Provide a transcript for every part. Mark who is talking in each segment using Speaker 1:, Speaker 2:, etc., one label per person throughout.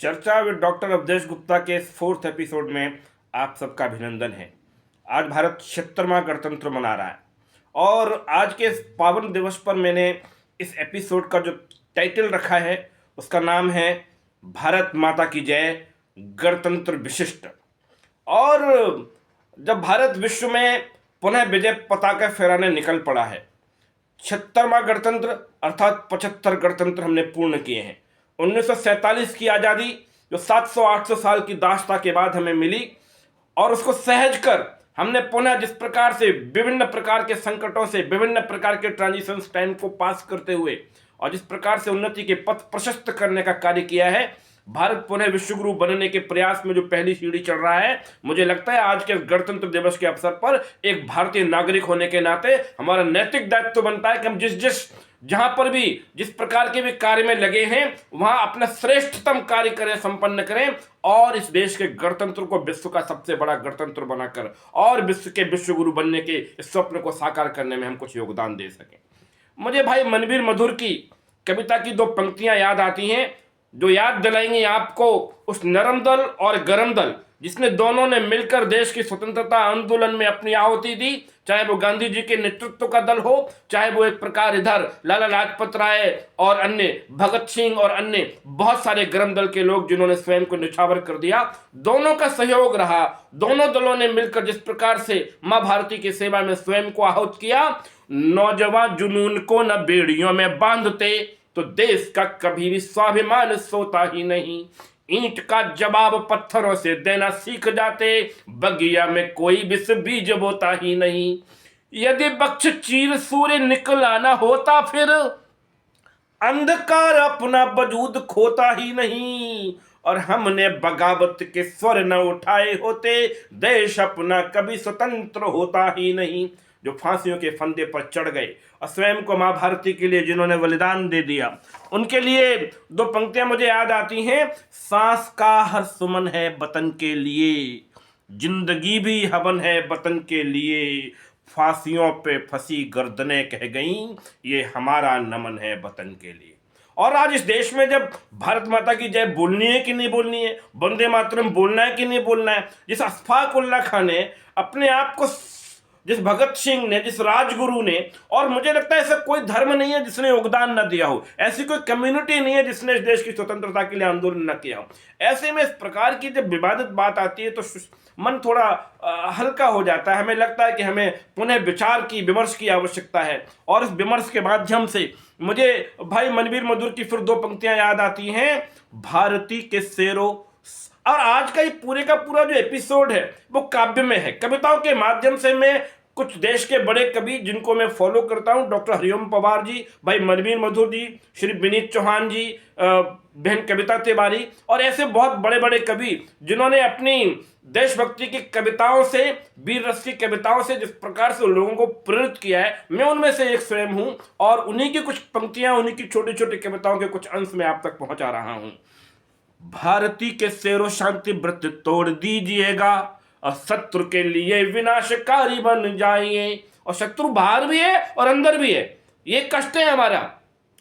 Speaker 1: चर्चा with doctor Awadhesh Gupta के इस 4th एपिसोड में आप सबका अभिनंदन है। आज भारत 76वां गणतंत्र मना रहा है और आज के इस पावन दिवस पर मैंने इस एपिसोड का जो टाइटल रखा है उसका नाम है भारत माता की जय, गणतंत्र विशिष्ट। और जब भारत विश्व में पुनः विजय पताका फहराने निकल पड़ा है, 76वां गणतंत्र अर्थात 75 गणतंत्र हमने पूर्ण किए हैं। 1947 की आज़ादी जो 700-800 साल की दास्ता के बाद हमें मिली और उसको सहज कर हमने पुनः जिस प्रकार से विभिन्न प्रकार के संकटों से, विभिन्न प्रकार के ट्रांजिशन टाइम को पास करते हुए और जिस प्रकार से उन्नति के पथ प्रशस्त करने का कार्य किया है, भारत पुनः विश्वगुरु बनने के प्रयास में जो पहली सीढ़ी चढ़ रहा है, मुझे लगता है आज के गणतंत्र दिवस के अवसर पर एक भारतीय नागरिक होने के नाते हमारा नैतिक दायित्व बनता है कि हम जिस जहां पर भी जिस प्रकार के भी कार्य में लगे हैं वहां अपना श्रेष्ठतम कार्य करें, संपन्न करें और इस देश के गणतंत्र को विश्व का सबसे बड़ा गणतंत्र बनाकर और विश्व के विश्वगुरु बनने के इस स्वप्न को साकार करने में हम कुछ योगदान दे सकें। मुझे भाई मनवीर मधुर की कविता की 2 पंक्तियां याद आती हैं जो याद दिलाएंगी आपको उस नरम दल और गरम दल जिसने दोनों ने मिलकर देश की स्वतंत्रता आंदोलन में अपनी आहुति दी, चाहे वो गांधी जी के नेतृत्व का दल हो, चाहे वो एक प्रकार इधर लाला लाजपत राय और अन्य भगत सिंह और अन्य बहुत सारे गरम दल के लोग जिन्होंने स्वयं को निछावर कर दिया। दोनों का सहयोग रहा, दोनों दलों ने मिलकर जिस प्रकार से मां भारती की सेवा में स्वयं को आहुत किया। नौजवान जुनून को न बेड़ियों में बांधते तो देश का कभी भी स्वाभिमान सोता ही नहीं। ईंट का जवाब पत्थरों से देना सीख जाते, बगिया में कोई विष बीज बोता ही नहीं। यदि वक्ष चीर सूर्य निकला ना होता फिर अंधकार अपना वजूद खोता ही नहीं। और हमने बगावत के स्वर न उठाए होते, देश अपना कभी स्वतंत्र होता ही नहीं। जो फांसियों के फंदे पर चढ़ गए और स्वयं को मां भारती के लिए जिन्होंने बलिदान दे दिया, उनके लिए 2 पंक्तियां मुझे याद आती हैं। सांस का हर सुमन है वतन के लिए, जिंदगी भी हवन है वतन के लिए। फांसियों पे फंसी गर्दनें कह गईं, ये हमारा नमन है वतन के लिए। और आज इस देश में जब भारत माता की जय बोलनी है कि नहीं बोलनी है, वंदे मातरम बोलना है कि नहीं बोलना है, जिस अशफाक उल्ला खान ने अपने आप को, जिस भगत सिंह ने, जिस राजगुरु ने, और मुझे लगता है ऐसा कोई धर्म नहीं है जिसने योगदान न दिया हो, ऐसी कोई कम्युनिटी नहीं है जिसने इस देश की स्वतंत्रता के लिए आंदोलन न किया हो। ऐसे में इस प्रकार की जब विवादित बात आती है तो मन थोड़ा हल्का हो जाता है। हमें लगता है कि हमें पुनः विचार की, विमर्श की आवश्यकता है। और इस विमर्श के माध्यम से मुझे भाई मनवीर मधुर की फिर 2 पंक्तियां याद आती हैं। भारती के शेरों, और आज का ये पूरे का पूरा जो एपिसोड है वो काव्य में है, कविताओं के माध्यम से मैं कुछ देश के बड़े कवि जिनको मैं फॉलो करता हूं, डॉक्टर हरिओम पवार जी, भाई मनवीर मधुर जी, श्री विनीत चौहान जी, बहन कविता तिवारी और ऐसे बहुत बड़े बड़े कवि जिन्होंने अपनी देशभक्ति की कविताओं से, वीर रस की कविताओं से जिस प्रकार से लोगों को प्रेरित किया है, मैं उनमें से एक स्वयं हूं और उन्हीं की कुछ पंक्तियां, उन्हीं की छोटी छोटी कविताओं के कुछ अंश में आप तक पहुंचा रहा हूं। भारती के शेरों शांति व्रत तोड़ दीजिएगा और शत्रु के लिए विनाशकारी बन जाइए। और शत्रु बाहर भी है और अंदर भी है, ये कष्ट है हमारा।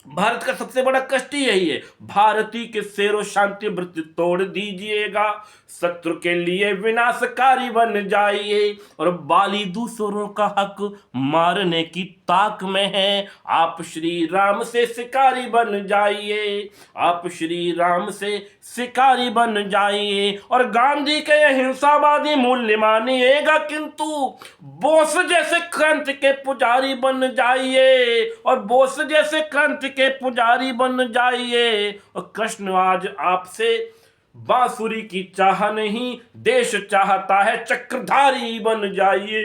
Speaker 1: भारत का सबसे बड़ा कष्ट ही यही है। भारती के शेरों शांति व्रत तोड़ दीजिएगा, शत्रु के लिए विनाशकारी बन जाइए। और बाली दूसरों का हक मारने की ताक में है, आप श्री राम से शिकारी बन जाइए, आप श्री राम से शिकारी बन जाइए। और गांधी के अहिंसावादी मूल्य मानिएगा, किंतु बोस जैसे क्रांति के पुजारी बन जाइए, और बोस जैसे क्रांति के पुजारी बन जाइए। और कृष्ण आज आपसे बांसुरी की चाह नहीं, देश चाहता है चक्रधारी बन जाइए।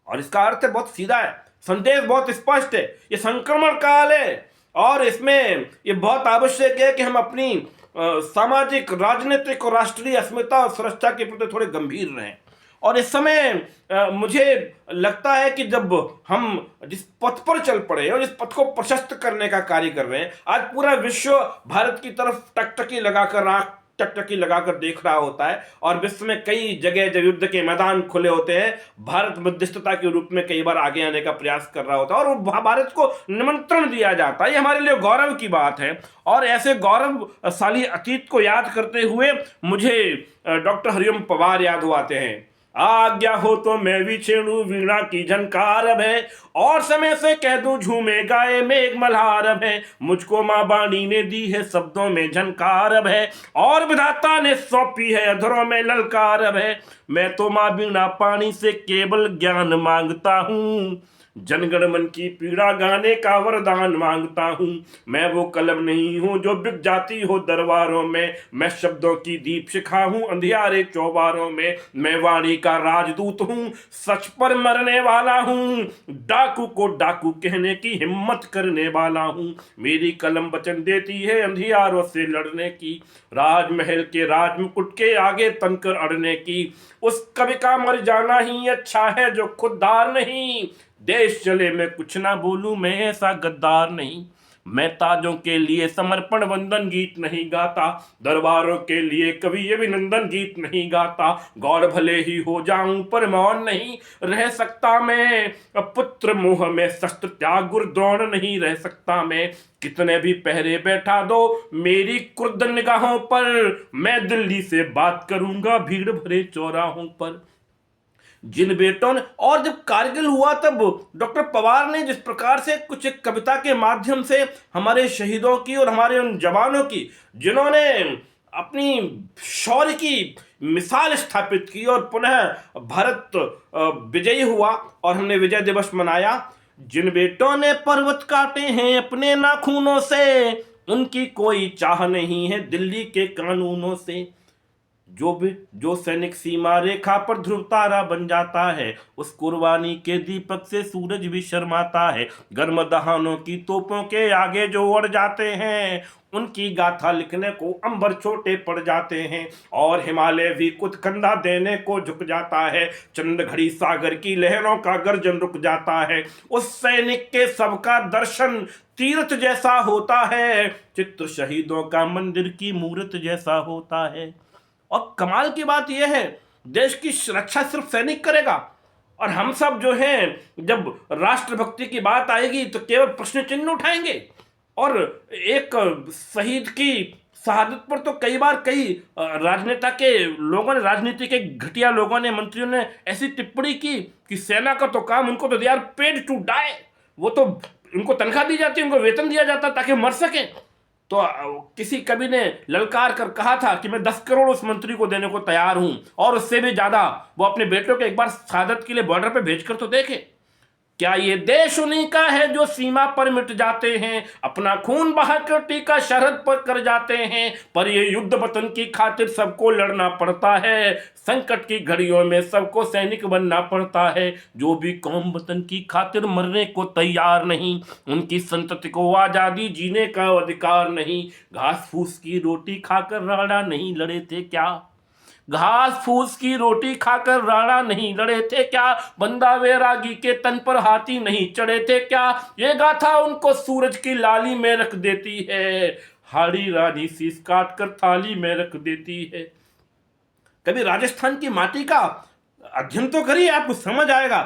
Speaker 1: और इसका अर्थ बहुत सीधा है, संदेश बहुत स्पष्ट है। ये संक्रमण काल है और इसमें ये बहुत आवश्यक है कि हम अपनी सामाजिक, राजनीतिक और राष्ट्रीय अस्मिता और सुरक्षा के प्रति थोड़े गंभीर रहें। और इस समय मुझे लगता है कि जब हम जिस पथ पर चल पड़े और इस पथ को प्रशस्त करने का कार्य कर रहे हैं, आज पूरा विश्व भारत की तरफ टकटकी लगाकर आंख टकटकी लगाकर देख रहा होता है। और विश्व में कई जगह जब युद्ध के मैदान खुले होते हैं, भारत मध्यस्थता के रूप में कई बार आगे आने का प्रयास कर रहा होता है और भारत को निमंत्रण दिया जाता है। ये हमारे लिए गौरव की बात है। और ऐसे गौरवशाली अतीत को याद करते हुए मुझे डॉक्टर हरिओम पवार याद हो आते हैं। आज्ञा हो तो मैं भी छेड़ू वीणा की झनकार अब है, और समय से कह दूं झूमे गाए मेघ मल्हार अब है। मुझको माँ बाणी ने दी है शब्दों में झनकार अब है, और विधाता ने सौंपी है अधरों में ललकार अब है। मैं तो माँ बीणा पानी से केवल ज्ञान मांगता हूँ, जनगण मन की पीड़ा गाने का वरदान मांगता हूँ। मैं वो कलम नहीं हूँ जो बिक जाती हो दरबारों में, मैं शब्दों की दीप शिखा हूँ अंधियारे चौबारों में। मैं वाणी का राजदूत हूँ, सच पर मरने वाला हूँ, डाकू को डाकू कहने की हिम्मत करने वाला हूँ। मेरी कलम वचन देती है अंधियारों से लड़ने की, राजमहल के राजमुकुट के आगे तनकर अड़ने की। उस कवि का मर जाना ही अच्छा है जो खुददार नहीं, देश चले मैं कुछ ना बोलूं मैं ऐसा गद्दार नहीं। मैं ताजों के लिए समर्पण वंदन गीत नहीं गाता, दरबारों के लिए कभी अभिनंदन गीत नहीं गाता। गौर भले ही हो जाऊं पर मौन नहीं रह सकता मैं, पुत्र मोह में शस्त्र त्याग गुरु द्रोण नहीं रह सकता मैं। कितने भी पहरे बैठा दो मेरी क्रुद्ध निगाहों पर, मैं दिल्ली से बात करूंगा भीड़ भरे चौराहों पर। जिन बेटों ने, और जब कारगिल हुआ तब डॉक्टर पवार ने जिस प्रकार से कुछ एक कविता के माध्यम से हमारे शहीदों की और हमारे उन जवानों की जिन्होंने अपनी शौर्य की मिसाल स्थापित की और पुनः भारत विजयी हुआ और हमने विजय दिवस मनाया। जिन बेटों ने पर्वत काटे हैं अपने नाखूनों से, उनकी कोई चाह नहीं है दिल्ली के कानूनों से। जो सैनिक सीमा रेखा पर ध्रुव तारा बन जाता है, उस कुर्बानी के दीपक से सूरज भी शर्माता है। गर्म दहानों की तोपों के आगे जो अड़ जाते हैं, उनकी गाथा लिखने को अंबर छोटे पड़ जाते हैं, और हिमालय भी कुछ कंधा देने को झुक जाता है। चंद घड़ी सागर की लहरों का गर्जन रुक जाता है। उस सैनिक के सबका दर्शन तीर्थ जैसा होता है, चित्र शहीदों का मंदिर की मूर्त जैसा होता है। और कमाल की बात यह है, देश की रक्षा सिर्फ सैनिक करेगा, और हम सब जो हैं जब राष्ट्रभक्ति की बात आएगी तो केवल प्रश्न चिन्ह उठाएंगे। और एक शहीद की शहादत पर तो कई बार कई राजनेता के लोगों ने, राजनीति के घटिया लोगों ने, मंत्रियों ने ऐसी टिप्पणी की कि सेना का तो काम, उनको तो they are paid to die, वो तो उनको तनख्वाह दी जाती है, उनको वेतन दिया जाता ताकि मर सके। तो किसी कवि ने ललकार कर कहा था कि मैं 10 करोड़ उस मंत्री को देने को तैयार हूं, और उससे भी ज्यादा वो अपने बेटों को एक बार शहादत के लिए बॉर्डर पे भेजकर तो देखे। क्या ये देश उन्हीं का है जो सीमा पर मिट जाते हैं, अपना खून बहाकर टीका सरहद पर कर जाते हैं। पर ये युद्ध वतन की खातिर सबको लड़ना पड़ता है, संकट की घड़ियों में सबको सैनिक बनना पड़ता है। जो भी कौम वतन की खातिर मरने को तैयार नहीं, उनकी संतति को आजादी जीने का अधिकार नहीं। घास फूस की रोटी खाकर राणा नहीं लड़े थे क्या, घास फूस की रोटी खाकर राणा नहीं लड़े थे क्या, बंदा वैरागी के तन पर हाथी नहीं चढ़े थे क्या। ये गाथा उनको सूरज की लाली में रख देती है, हाड़ी रानी शीश काट कर थाली में रख देती है। कभी राजस्थान की माटी का अध्ययन तो करिए, आपको समझ आएगा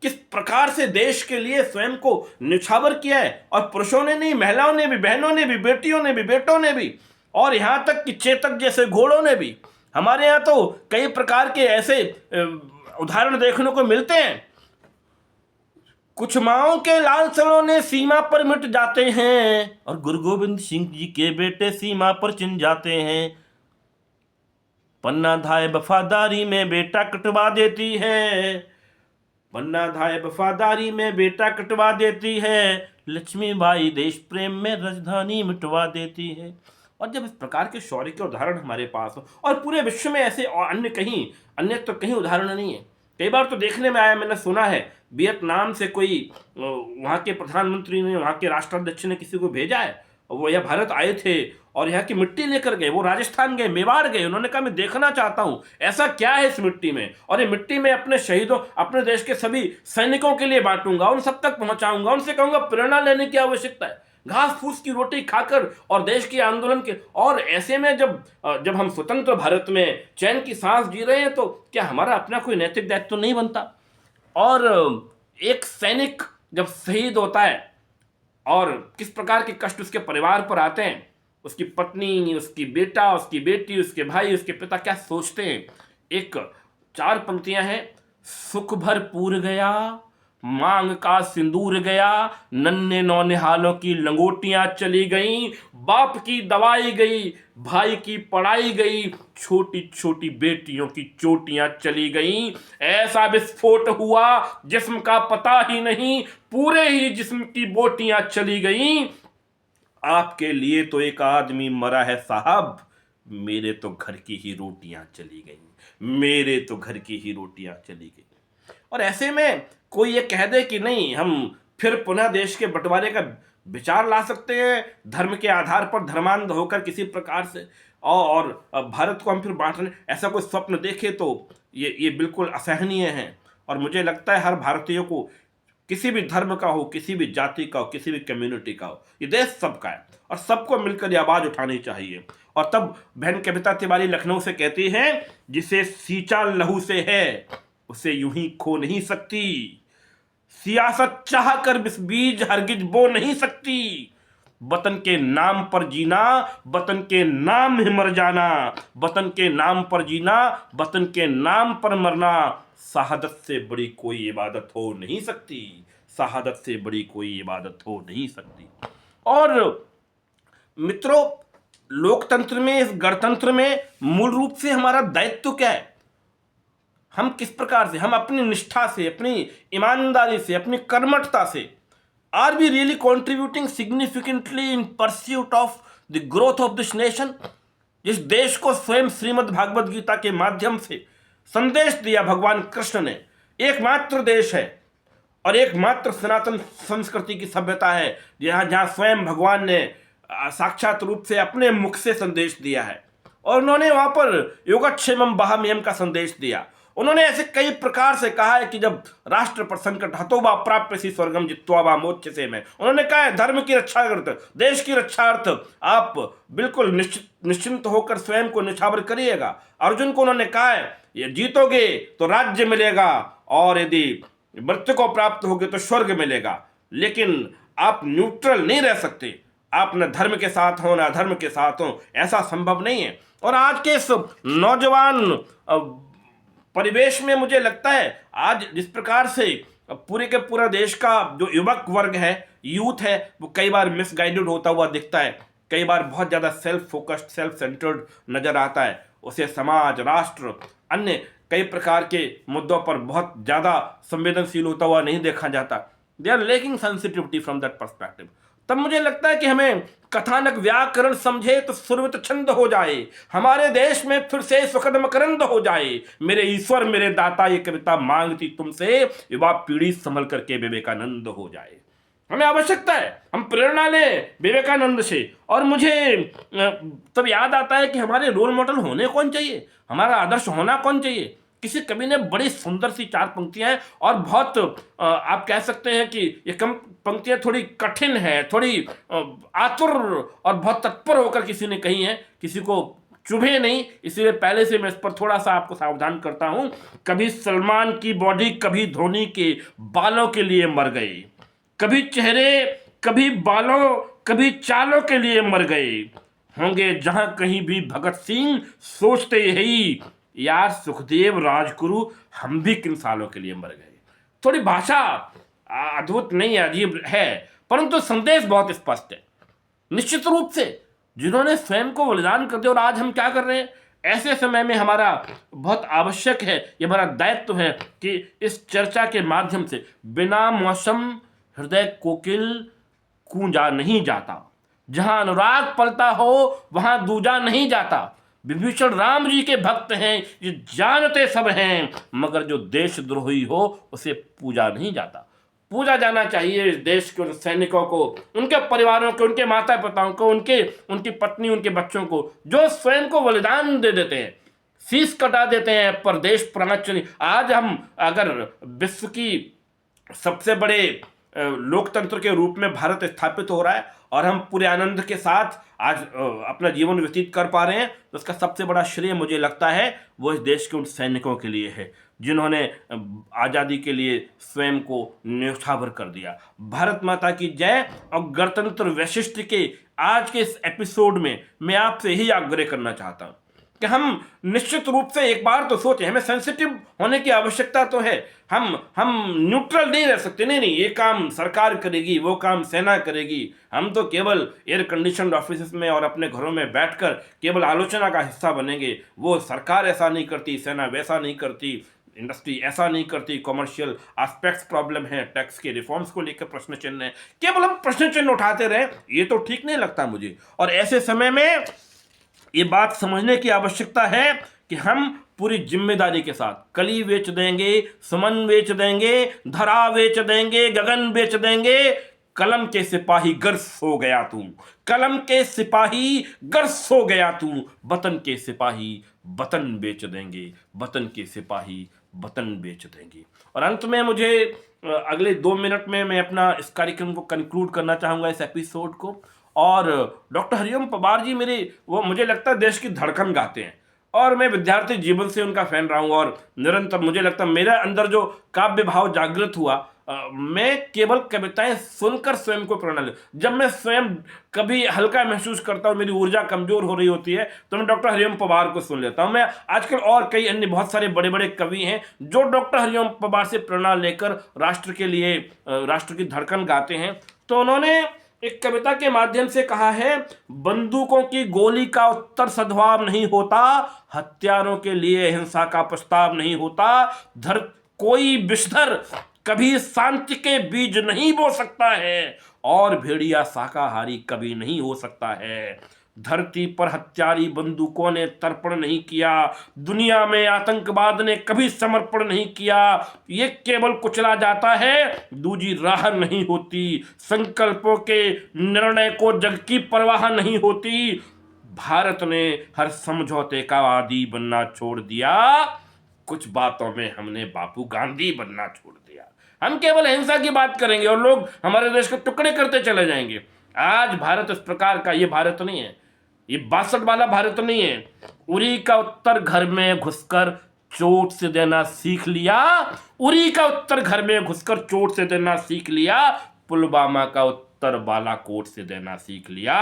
Speaker 1: किस प्रकार से देश के लिए स्वयं को न्यौछावर किया है। और पुरुषों ने नहीं, महिलाओं ने भी, बहनों ने भी, बेटियों ने भी, बेटों ने भी, और यहाँ तक कि चेतक जैसे घोड़ों ने भी। हमारे यहाँ तो कई प्रकार के ऐसे उदाहरण देखने को मिलते हैं। कुछ माओं के लाल सलोने सीमा पर मिट जाते हैं, और गुरु गोविंद सिंह जी के बेटे सीमा पर चिन जाते हैं। पन्ना धाय वफादारी में बेटा कटवा देती है, पन्ना धाय वफादारी में बेटा कटवा देती है। लक्ष्मीबाई देश प्रेम में राजधानी मिटवा देती है। और जब इस प्रकार के शौर्य के उदाहरण हमारे पास हो, और पूरे विश्व में ऐसे और अन्य तो कहीं उदाहरण नहीं है। कई बार तो देखने में आया, मैंने सुना है वियतनाम से कोई वहाँ के प्रधानमंत्री ने, वहाँ के राष्ट्राध्यक्ष ने किसी को भेजा है, वो यह भारत आए थे और यहाँ की मिट्टी लेकर गए। वो राजस्थान गए, मेवाड़ गए, उन्होंने कहा मैं देखना चाहता हूँ ऐसा क्या है इस मिट्टी में, और ये मिट्टी में अपने शहीदों, अपने देश के सभी सैनिकों के लिए बांटूंगा, उन सब तक पहुंचाऊंगा, उनसे कहूंगा प्रेरणा लेने की आवश्यकता है। घास फूस की रोटी खाकर और देश के आंदोलन के, और ऐसे में जब हम स्वतंत्र भारत में चैन की सांस जी रहे हैं तो क्या हमारा अपना कोई नैतिक दायित्व तो नहीं बनता? और एक सैनिक जब शहीद होता है और किस प्रकार के कष्ट उसके परिवार पर आते हैं, उसकी पत्नी, उसकी बेटा, उसकी बेटी, उसके भाई, उसके पिता क्या सोचते हैं। एक 4 पंक्तियां हैं। सुख भरपूर गया, मांग का सिंदूर गया, नन्हे नौनिहालों की लंगोटियां चली गईं, बाप की दवाई गई, भाई की पढ़ाई गई, छोटी छोटी बेटियों की चोटियां चली गईं। ऐसा विस्फोट हुआ जिस्म का पता ही नहीं, पूरे ही जिस्म की बोटियां चली गईं। आपके लिए तो एक आदमी मरा है साहब, मेरे तो घर की ही रोटियां चली गईं, मेरे तो घर की ही रोटियां चली गईं। और ऐसे में कोई ये कह दे कि नहीं, हम फिर पुनः देश के बंटवारे का विचार ला सकते हैं धर्म के आधार पर, धर्मांध होकर किसी प्रकार से, और भारत को हम फिर बांटने, ऐसा कोई स्वप्न देखे तो ये बिल्कुल असहनीय है। और मुझे लगता है हर भारतीय को, किसी भी धर्म का हो, किसी भी जाति का हो, किसी भी कम्युनिटी का हो, ये देश सबका है और सबको मिलकर ये आवाज उठानी चाहिए। और तब बहन कविता तिवारी लखनऊ से कहती हैं, जिसे सींचा लहू से है उसे यूं ही खो नहीं सकती, सियासत चाह कर बीज हरगिज बो नहीं सकती, वतन के नाम पर जीना, वतन के नाम ही मर जाना, वतन के नाम पर जीना, वतन के नाम पर मरना, शहादत से बड़ी कोई इबादत हो नहीं सकती, शहादत से बड़ी कोई इबादत हो नहीं सकती। और मित्रों, लोकतंत्र में, इस गणतंत्र में मूल रूप से हमारा दायित्व क्या है? हम किस प्रकार से, हम अपनी निष्ठा से, अपनी ईमानदारी से, अपनी कर्मठता से, are we really contributing significantly in pursuit of the growth of this nation? जिस देश को स्वयं श्रीमद् भागवत गीता के माध्यम से संदेश दिया भगवान कृष्ण ने, एकमात्र देश है और एकमात्र सनातन संस्कृति की सभ्यता है जहाँ स्वयं भगवान ने साक्षात रूप से अपने मुख से संदेश दिया है। और उन्होंने वहां पर योगक्षेमम बहाम्यम का संदेश दिया। उन्होंने ऐसे कई प्रकार से कहा है कि जब राष्ट्र पर संकट हतो वा प्राप्यसि स्वर्गम जित्वा वा मोक्ष्यसे में, उन्होंने कहा है धर्म की रक्षा अर्थ, देश की रक्षा अर्थ आप बिल्कुल निश्चिंत होकर स्वयं को निछावर करिएगा। अर्जुन को उन्होंने कहा है ये जीतोगे तो राज्य मिलेगा और यदि मृत्यु को प्राप्त होगे तो स्वर्ग मिलेगा, लेकिन आप न्यूट्रल नहीं रह सकते, आप न धर्म के साथ हो न अधर्म के साथ हो, ऐसा संभव नहीं है। और आज के इस नौजवान परिवेश में मुझे लगता है आज जिस प्रकार से पूरे के पूरा देश का जो युवक वर्ग है, यूथ है, वो कई बार मिसगाइडेड होता हुआ दिखता है, कई बार बहुत ज़्यादा सेल्फ फोकस्ड, सेल्फ सेंटर्ड नज़र आता है। उसे समाज, राष्ट्र, अन्य कई प्रकार के मुद्दों पर बहुत ज़्यादा संवेदनशील होता हुआ नहीं देखा जाता। They are lacking sensitivity from that perspective. तब मुझे लगता है कि हमें कथानक व्याकरण समझे तो सुरवित छंद हो जाए, हमारे देश में फिर से सुखद मकरंद हो जाए। मेरे ईश्वर मेरे दाता ये कविता मांगती तुमसे, युवा पीढ़ी संभल करके विवेकानंद हो जाए। हमें आवश्यकता है हम प्रेरणा लें विवेकानंद से। और मुझे तब याद आता है कि हमारे रोल मॉडल होने कौन चाहिए, हमारा आदर्श होना कौन चाहिए। किसी कवि ने बड़ी सुंदर सी 4 पंक्तियां हैं और बहुत आप कह सकते हैं कि ये कम पंक्तियां थोड़ी कठिन है, थोड़ी आतुर और बहुत तत्पर होकर किसी ने कही है, किसी को चुभे नहीं, इसलिए पहले से मैं इस पर थोड़ा सा आपको सावधान करता हूं। कभी सलमान की बॉडी, कभी धोनी के बालों के लिए मर गए, कभी चेहरे, कभी बालों, कभी चालों के लिए मर गए, होंगे जहां कहीं भी भगत सिंह सोचते यही, यार सुखदेव राजगुरु हम भी किन सालों के लिए मर गए। थोड़ी भाषा अद्भुत नहीं है, अजीब है, परंतु संदेश बहुत स्पष्ट है। निश्चित रूप से जिन्होंने स्वयं को बलिदान कर दिया, और आज हम क्या कर रहे हैं, ऐसे समय में हमारा बहुत आवश्यक है, ये हमारा दायित्व है कि इस चर्चा के माध्यम से बिना मौसम हृदय कोकिल कूंजा नहीं जाता, जहां अनुराग पलता हो वहां दूजा नहीं जाता। विभीषण राम जी के भक्त हैं, ये जानते सब हैं, मगर जो देशद्रोही हो उसे पूजा नहीं जाता। पूजा जाना चाहिए इस देश के उन सैनिकों को, उनके परिवारों को, उनके माता पिताओं को, उनकी पत्नी, उनके बच्चों को, जो स्वयं को बलिदान दे देते हैं, शीश कटा देते हैं पर देश प्राण। आज हम अगर विश्व की सबसे बड़े लोकतंत्र के रूप में भारत स्थापित हो रहा है और हम पूरे आनंद के साथ आज अपना जीवन व्यतीत कर पा रहे हैं, तो उसका सबसे बड़ा श्रेय मुझे लगता है वो इस देश के उन सैनिकों के लिए है जिन्होंने आज़ादी के लिए स्वयं को न्यौछावर कर दिया। भारत माता की जय। और गणतंत्र वैशिष्ट के आज के इस एपिसोड में मैं आपसे यही आग्रह करना चाहता हूँ कि हम निश्चित रूप से एक बार तो सोचें, हमें सेंसिटिव होने की आवश्यकता तो है। हम न्यूट्रल नहीं रह सकते। नहीं, ये काम सरकार करेगी, वो काम सेना करेगी। हम तो केवल एयर कंडीशन ऑफिस में और अपने घरों में बैठकर केवल आलोचना का हिस्सा बनेंगे। वो सरकार ऐसा नहीं करती, सेना वैसा नहीं करती, इंडस्ट्री ऐसा नहीं करती, कॉमर्शियल एस्पेक्ट्स प्रॉब्लम है, टैक्स के रिफॉर्म्स को लेकर प्रश्न चिन्ह है। केवल हम प्रश्न चिन्ह उठाते रहे, ये तो ठीक नहीं लगता मुझे। और ऐसे समय में ये बात समझने की आवश्यकता है कि हम पूरी जिम्मेदारी के साथ कली बेच देंगे, सुमन बेच देंगे, धरा बेच देंगे, गगन बेच देंगे, कलम के सिपाही गर सो गया तू, कलम के सिपाही गर सो गया तू, वतन के सिपाही वतन बेच देंगे, वतन के सिपाही वतन बेच देंगे। और अंत में मुझे अगले 2 मिनट में मैं अपना इस कार्यक्रम को कंक्लूड करना चाहूँगा, इस एपिसोड को। और डॉक्टर हरिओम पवार जी वो मुझे लगता है देश की धड़कन गाते हैं और मैं विद्यार्थी जीवन से उनका फैन रहा हूँ और निरंतर मुझे लगता है मेरे अंदर जो काव्य भाव जागृत हुआ, मैं केवल कविताएं सुनकर स्वयं को प्रेरणा ले। जब मैं स्वयं कभी हल्का महसूस करता हूँ, मेरी ऊर्जा कमजोर हो रही होती है, तो मैं डॉक्टर हरिओम पवार को सुन लेता हूँ। मैं आजकल और कई अन्य बहुत सारे बड़े बड़े कवि हैं जो डॉक्टर हरिओम पवार से प्रेरणा लेकर राष्ट्र के लिए राष्ट्र की धड़कन गाते हैं। तो उन्होंने एक कविता के माध्यम से कहा है, बंदूकों की गोली का उत्तर सद्भाव नहीं होता, हत्यारों के लिए हिंसा का प्रस्ताव नहीं होता, कोई विषधर कभी शांति के बीज नहीं बो सकता है और भेड़िया शाकाहारी कभी नहीं हो सकता है। धरती पर हत्यारी बंदूकों ने तर्पण नहीं किया, दुनिया में आतंकवाद ने कभी समर्पण नहीं किया। ये केवल कुचला जाता है, दूजी राह नहीं होती, संकल्पों के निर्णय को जग की परवाह नहीं होती। भारत ने हर समझौते का आदी बनना छोड़ दिया, कुछ बातों में हमने बापू गांधी बनना छोड़ दिया। हम केवल हिंसा की बात करेंगे और लोग हमारे देश को टुकड़े करते चले जाएंगे। आज भारत इस प्रकार का ये भारत नहीं है, ये 62 वाला भारत नहीं है। उरी का उत्तर घर में घुसकर चोट से देना सीख लिया, उरी का उत्तर घर में घुसकर चोट से देना सीख लिया, पुलवामा का उत्तर बालाकोट से देना सीख लिया।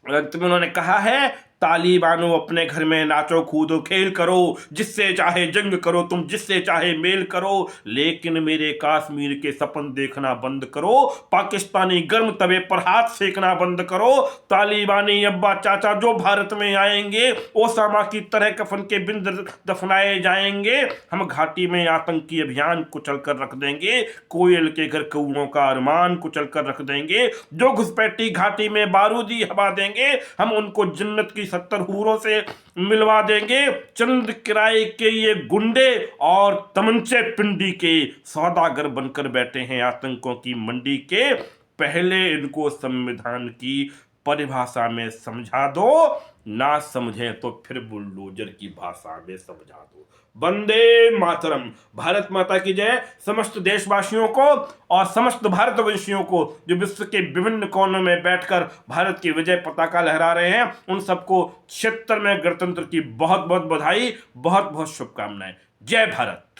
Speaker 1: अंत में उन्होंने कहा है, तालिबानों अपने घर में नाचो कूदो खेल करो, जिससे चाहे जंग करो तुम, जिससे चाहे मेल करो, लेकिन मेरे कश्मीर के सपन देखना बंद करो, पाकिस्तानी गर्म तवे पर हाथ सेकना बंद करो। तालिबानी अब्बा चाचा जो भारत में आएंगे, ओसामा की तरह कफन के बिंद दफनाए जाएंगे। हम घाटी में आतंकी अभियान कुचल कर रख देंगे, कोयल के घर कौओं का अरमान कुचल कर रख देंगे। जो घुसपैठी घाटी में बारूदी हवा देंगे, हम उनको जन्नत की 70 हूरों से मिलवा देंगे। चंद किराए के ये गुंडे और तमंचे पिंडी के सौदागर बनकर बैठे हैं आतंकों की मंडी के। पहले इनको संविधान की परिभाषा में समझा दो, ना समझे तो फिर बुलडोजर की भाषा में समझा दो। वंदे मातरम। भारत माता की जय। समस्त देशवासियों को और समस्त भारतवंशियों को जो विश्व के विभिन्न कोनों में बैठकर भारत की विजय पताका लहरा रहे हैं, उन सबको 76वें गणतंत्र की बहुत बहुत बधाई, बहुत बहुत शुभकामनाएं। जय भारत।